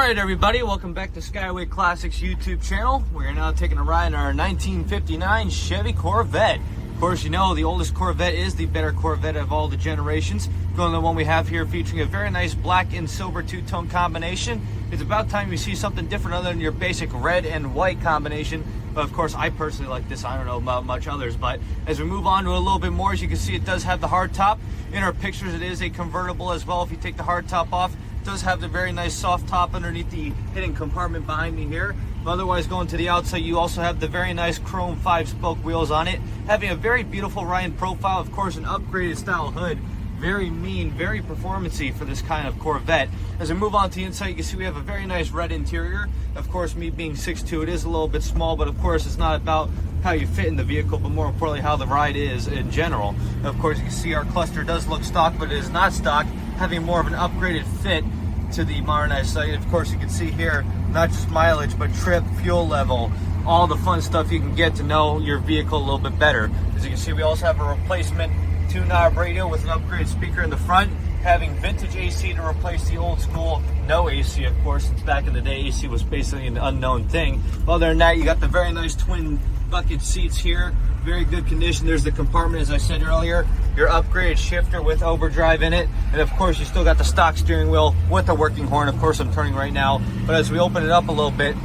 Alright everybody, welcome back to Skyway Classics YouTube channel. We are now taking a ride in our 1959 Chevy Corvette. Of course, you know the oldest Corvette is the better Corvette of all the generations. Going to the one we have here featuring a very nice black and silver two-tone combination. It's about time you see something different other than your basic red and white combination. But of course, I personally like this. I don't know about much others, but as we move on to a little bit more, as you can see, it does have the hard top. In our pictures, it is a convertible as well. If you take the hard top off, it does have the very nice soft top underneath the hidden compartment behind me here. But otherwise, going to the outside, you also have the very nice chrome 5-spoke wheels on it, having a very beautiful Ryan profile. Of course, an upgraded style hood. Very mean, very performance-y for this kind of Corvette. As we move on to the inside, you can see we have a very nice red interior. Of course, me being 6'2", it is a little bit small, but of course, it's not about how you fit in the vehicle, but more importantly, how the ride is in general. Of course, you can see our cluster does look stock, but it is not stock, having more of an upgraded fit to the modernized site. Of course, you can see here, not just mileage, but trip, fuel level, all the fun stuff you can get to know your vehicle a little bit better. As you can see, we also have a replacement 2-knob radio with an upgraded speaker in the front, having vintage AC to replace the old school no AC, of course, since back in the day AC was basically an unknown thing. Other than that, you got the very nice twin bucket seats here, very good condition. There's the compartment, as I said earlier, your upgraded shifter with overdrive in it, and of course you still got the stock steering wheel with a working horn. Of course I'm turning right now, but as we open it up a little bit,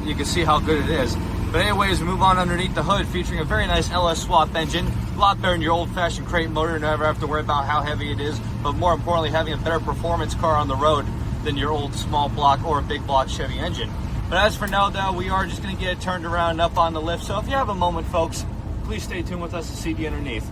you can see how good it is. But anyways, we move on underneath the hood, featuring a very nice LS swap engine. A lot better than your old-fashioned crate motor. You never have to worry about how heavy it is, but more importantly, having a better performance car on the road than your old small block or big block Chevy engine. But as for now, though, we are just going to get it turned around and up on the lift. So if you have a moment, folks, please stay tuned with us to see the underneath.